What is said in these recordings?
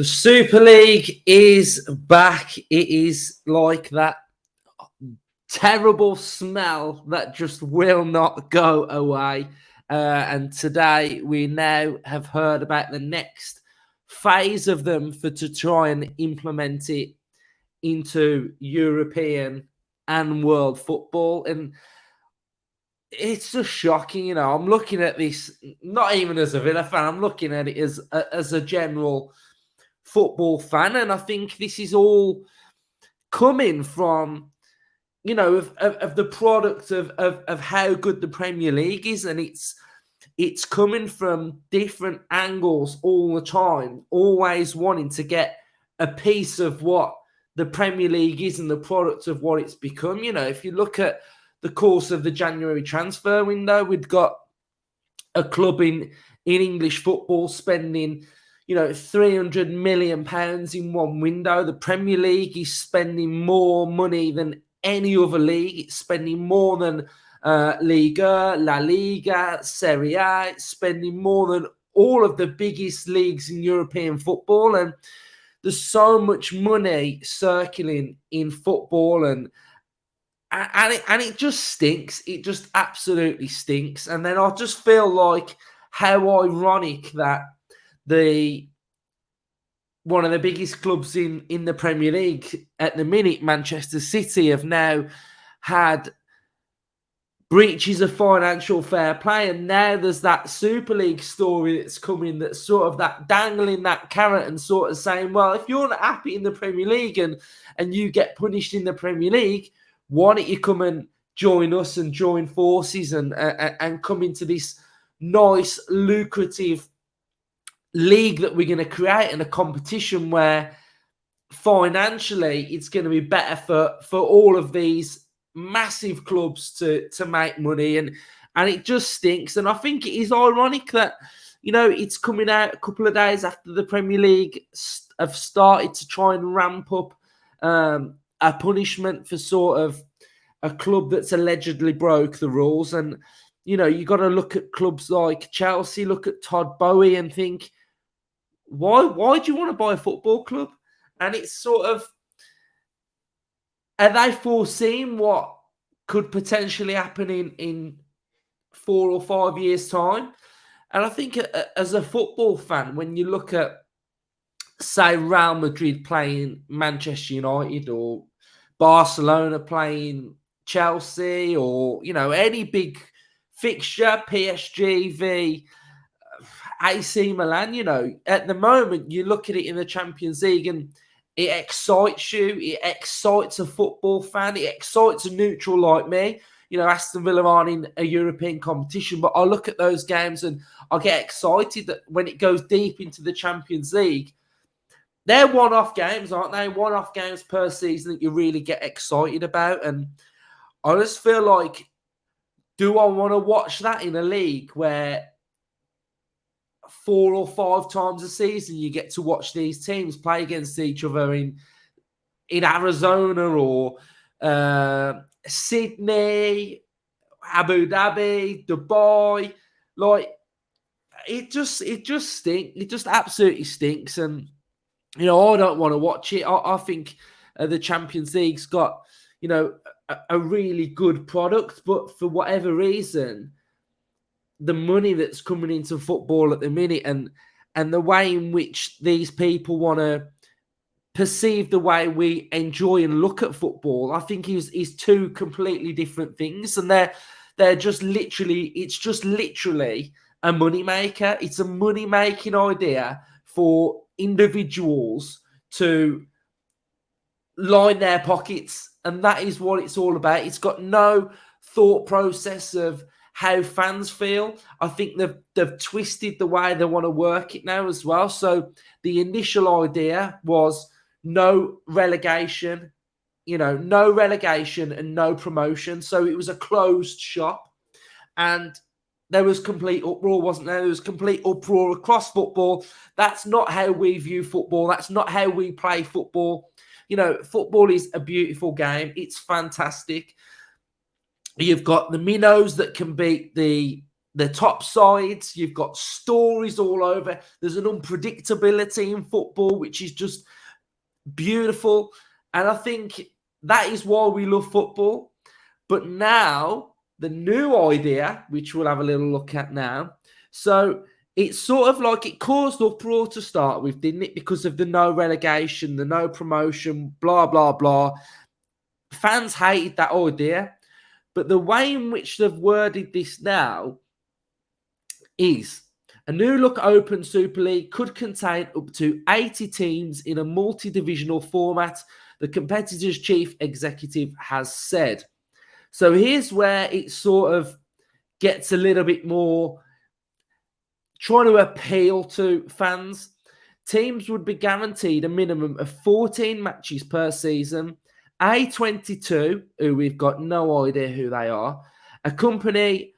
The Super League is back. It is like that terrible smell that just will not go away. And today we now have heard about the next phase of them to try and implement it into European and world football. And it's just shocking, I'm looking at this not even as a Villa fan. I'm looking at it as a general football fan, and I think this is all coming from of the product of how good the Premier League is, and it's coming from different angles all the time, always wanting to get a piece of what the Premier League is and the product of what it's become. If you look at the course of the January transfer window, we've got a club in English football spending £300 million in one window. The Premier League is spending more money than any other league. It's spending more than Liga, La Liga, Serie A. It's spending more than all of the biggest leagues in European football. And there's so much money circling in football, and it just stinks. It just absolutely stinks. And then I just feel like how ironic that one of the biggest clubs in the Premier League at the minute, Manchester City, have now had breaches of financial fair play, and now there's that Super League story that's coming, that's sort of that dangling that carrot and sort of saying, well, if you're not happy in the Premier League and you get punished in the Premier League, why don't you come and join us and join forces and come into this nice, lucrative league that we're going to create, in a competition where financially it's going to be better for all of these massive clubs to make money, and it just stinks. And I think it is ironic that it's coming out a couple of days after the Premier League have started to try and ramp up a punishment for sort of a club that's allegedly broke the rules. And you got to look at clubs like Chelsea, look at Todd Boehly and think, why do you want to buy a football club? And it's sort of, are they foreseeing what could potentially happen in 4 or 5 years' time? And I think as a football fan, when you look at, say, Real Madrid playing Manchester United, or Barcelona playing Chelsea, or, any big fixture, PSG v AC Milan, at the moment, you look at it in the Champions League and it excites you. It excites a football fan. It excites a neutral like me. Aston Villa aren't in a European competition, but I look at those games and I get excited that when it goes deep into the Champions League, they're one-off games, aren't they? One-off games per season that you really get excited about. And I just feel like, do I want to watch that in a league where 4 or 5 times a season you get to watch these teams play against each other in Arizona or Sydney, Abu Dhabi, Dubai? Like, it just stinks. It just absolutely stinks. And I don't want to watch it. I think the Champions League's got a really good product, but for whatever reason, the money that's coming into football at the minute and the way in which these people want to perceive the way we enjoy and look at football, I think is two completely different things. And they're just literally, it's just literally a money maker. It's a money making idea for individuals to line their pockets, and that is what it's all about. It's got no thought process of how fans feel. I think they've twisted the way they want to work it now as well. So the initial idea was no relegation, no relegation and no promotion. So it was a closed shop, and there was complete uproar, wasn't there? There was complete uproar across football. That's not how we view football. That's not how we play football. Football is a beautiful game. It's fantastic. You've got the minnows that can beat the the top sides. You've got stories all over. There's an unpredictability in football, which is just beautiful. And I think that is why we love football. But now, the new idea, which we'll have a little look at now. So it's sort of like it caused uproar to start with, didn't it? Because of the no relegation, the no promotion, blah, blah, blah. Fans hated that idea. But the way in which they've worded this now is a new look open Super League could contain up to 80 teams in a multi-divisional format, the competitor's chief executive has said. So here's where it sort of gets a little bit more trying to appeal to fans. Teams would be guaranteed a minimum of 14 matches per season. A22, who we've got no idea who they are, a company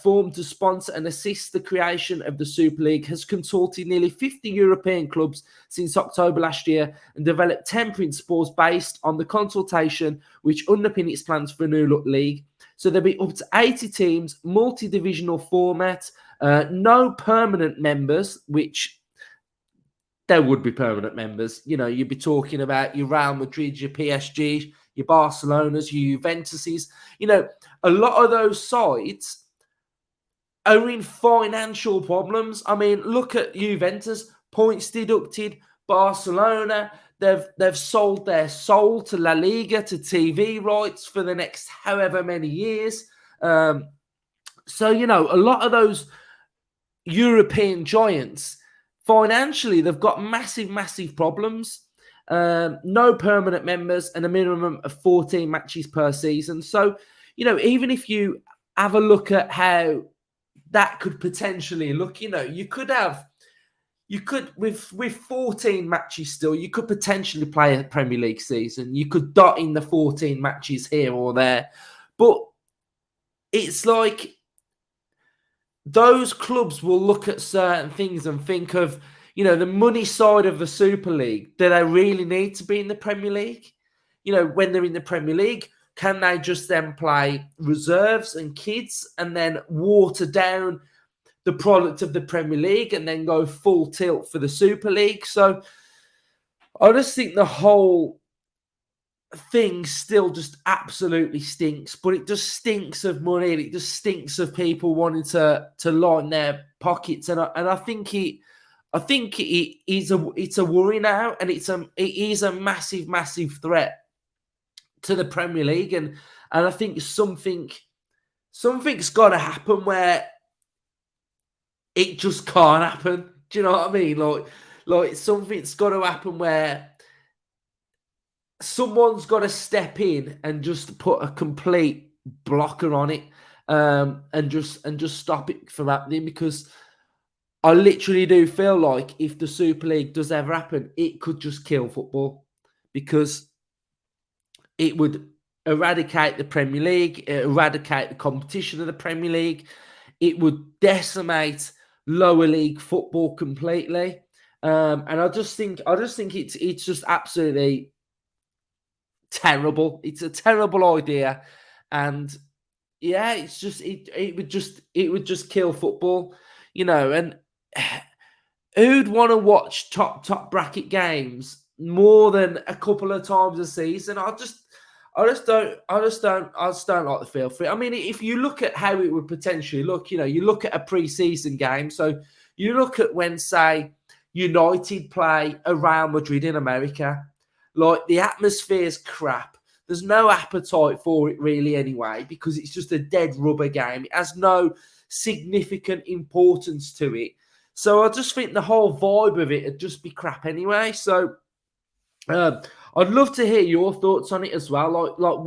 formed to sponsor and assist the creation of the Super League, has consulted nearly 50 European clubs since October last year and developed 10 principles based on the consultation which underpin its plans for a new look league. So there'll be up to 80 teams, multi-divisional format, no permanent members, which there would be permanent members. You know, you'd be talking about your Real Madrid, your PSG, your Barcelonas, your Juventuses. You know, a lot of those sides are in financial problems. I mean, look at Juventus, points deducted. Barcelona, they've sold their soul to La Liga, to TV rights for the next however many years. So, you know, a lot of those European giants, financially, they've got massive, massive problems. No permanent members and a minimum of 14 matches per season. So, you know, even if you have a look at how that could potentially look, you know, you could with 14 matches still, you could potentially play a Premier League season. You could dot in the 14 matches here or there. But it's like those clubs will look at certain things and think of, you know, the money side of the Super League. Do they really need to be in the Premier League? You know, when they're in the Premier League, can they just then play reserves and kids and then water down the product of the Premier League and then go full tilt for the Super League? So I just think the whole thing still just absolutely stinks, but it just stinks of money and it just stinks of people wanting to line their pockets. And I think it's a worry now, and it is a massive, massive threat to the Premier League, and I think something's got to happen where it just can't happen. Do you know what I mean? Like something's got to happen where someone's got to step in and just put a complete blocker on it, and just stop it from happening, because I literally do feel like if the Super League does ever happen, it could just kill football, because it would eradicate the Premier League, eradicate the competition of the Premier League. It would decimate lower league football completely. And I just think it's just absolutely terrible. It's a terrible idea. And yeah, it's just it would just kill football, you know. And who'd want to watch top bracket games more than a couple of times a season? I just don't like the feel for it. I mean, if you look at how it would potentially look, you know, you look at a pre-season game. So you look at when, say, United play a Real Madrid in America, like the atmosphere's crap. There's no appetite for it really anyway, because it's just a dead rubber game. It has no significant importance to it. So I just think the whole vibe of it would just be crap anyway. So I'd love to hear your thoughts on it as well. Like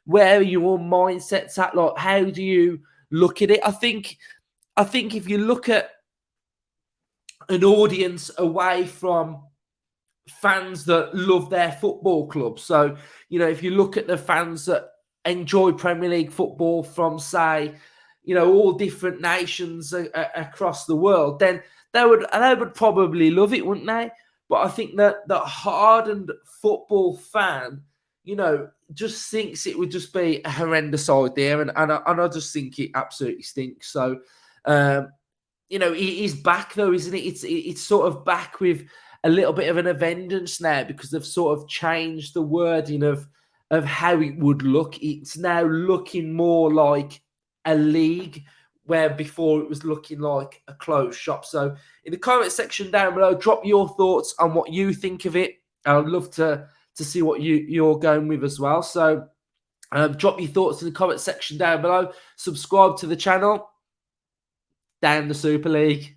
where are your mindsets at? Like, how do you look at it? I think if you look at an audience away from fans that love their football club, so, you know, if you look at the fans that enjoy Premier League football from, say, you know, all different nations across the world, then they would probably love it, wouldn't they? But I think that the hardened football fan just thinks it would just be a horrendous idea, and I just think it absolutely stinks. So, it is back though, isn't it? It's sort of back with a little bit of an vengeance now because they've sort of changed the wording of how it would look. It's now looking more like a league where before it was looking like a closed shop. So in the comment section down below, drop your thoughts on what you think of it. I'd love to see what you're going with as well. So drop your thoughts in the comment section down below. Subscribe to the channel. Down the Super League.